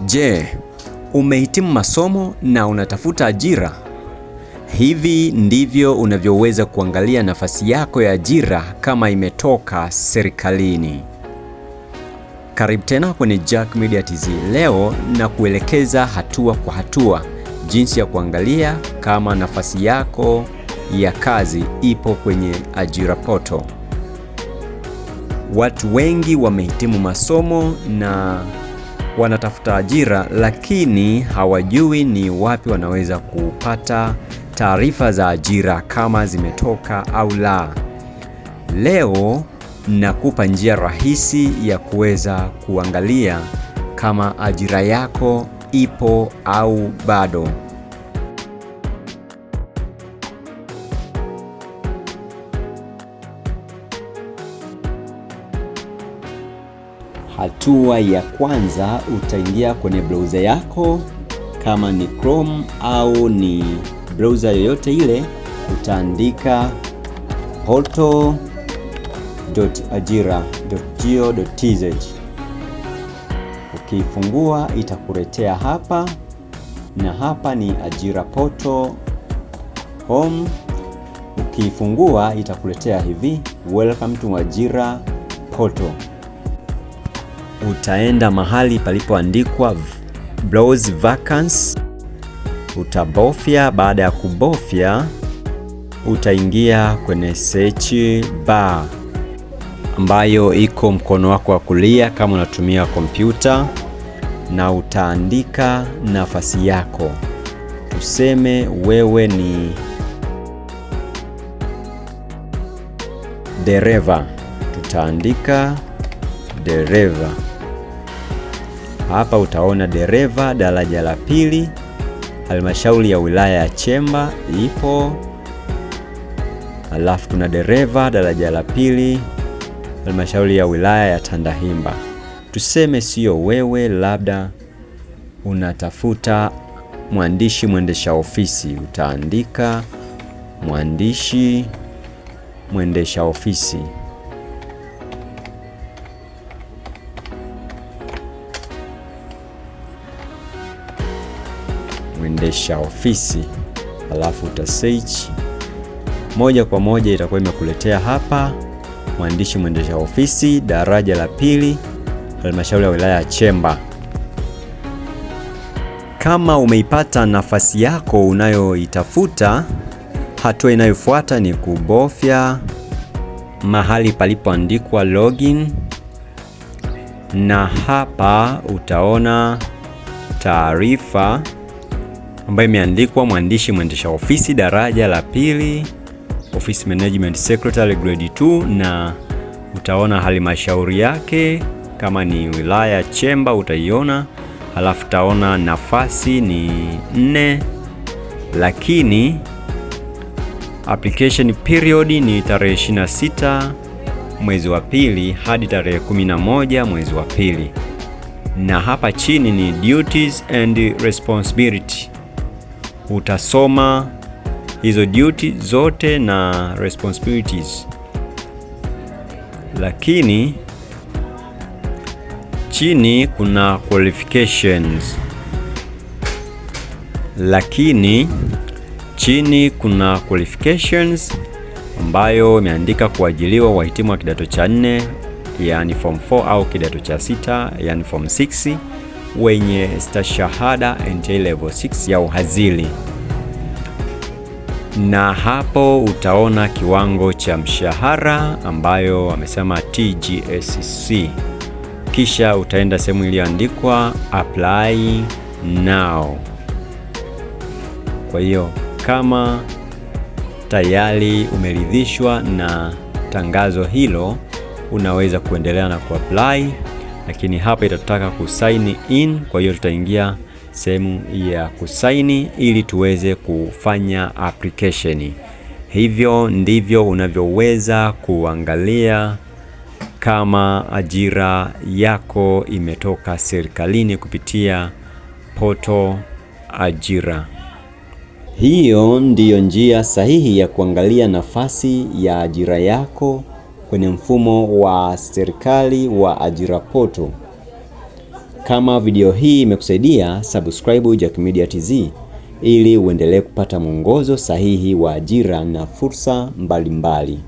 Je, umehitimu masomo na unatafuta ajira? Hivi ndivyo unavyoweza kuangalia nafasi yako ya ajira kama imetoka serikalini. Karibu tena kwenye Jack Media TZ. Leo na kuelekeza hatua kwa hatua jinsi ya kuangalia kama nafasi yako ya kazi ipo kwenye ajira poto. Watu wengi wamehitimu masomo na wanatafuta ajira, lakini hawajui ni wapi wanaweza kupata taarifa za ajira kama zimetoka au la. Leo nakupa njia rahisi ya kuweza kuangalia kama ajira yako ipo au bado. Hatua ya kwanza, utaingia kwenye browser yako, kama ni Chrome au ni browser yoyote ile, utaandika portal.ajira.go.tz. Ukifungua itakuletea hapa, na hapa ni ajira portal home. Ukifungua itakuletea hivi, welcome to ajira portal. Utaenda mahali palipoandikwa browse vacancies, utabofya. Baada ya kubofya, utaingia kwenye search bar ambayo iko mkono wako wa kulia kama unatumia kompyuta, na utaandika nafasi yako. Tuseme wewe ni dereva, tutaandika dereva. Hapa utaona dereva daraja la pili, halmashauri ya wilaya ya Chemba ipo. Alafu kuna dereva daraja la pili, halmashauri ya wilaya ya Tandahimba. Tuseme sio wewe, labda unatafuta mwandishi mwendesha ofisi, utaandika mwandishi mwendesha ofisi. Mwendesha ofisi, alafu uta search. Moja kwa moja itakuwa imekuletea hapa mwandishi mwendesha ofisi daraja la pili, halmashauri ya wilaya ya Chemba. Kama umeipata nafasi yako unayoitafuta, hatua inayofuata ni kubofya mahali palipoandikwa login, na hapa utaona taarifa ambayo imeandikwa mwandishi mwendesha ofisi daraja la pili, Office Management Secretary grade 2, na utaona halmashauri yake kama ni wilaya Chemba utaiona. Halafu utaona nafasi ni 4, lakini application period ni tarehe 26 mwezi wa pili hadi tarehe 11 mwezi wa pili, na hapa chini ni duties and responsibility. Utasoma hizo duty zote na responsibilities, lakini chini kuna qualifications, ambayo imeandika kuajiliwa wahitimu wa kidato cha 4 yani form 4 au kidato cha 6 yani form 6 wenye stashahada NTA level 6 ya uhazili. Na hapo utaona kiwango cha mshahara ambayo wamesema TGSC. Kisha utaenda sehemu iliyoandikwa apply now. Kwa hiyo kama tayari umeridhishwa na tangazo hilo, unaweza kuendelea na kuapply, lakini hapa itataka kusign in. Kwa hiyo tutaingia sehemu ya kusaini ili tuweze kufanya application. Hivyo ndivyo unavyoweza kuangalia kama ajira yako imetoka serikalini kupitia portal ajira. Hiyo ndiyo njia sahihi ya kuangalia nafasi ya ajira yako kwenye mfumo wa serikali wa ajira poto. Kama video hii imekusaidia, subscribe Jack Media TZ ili uendelee kupata mwongozo sahihi wa ajira na fursa mbalimbali.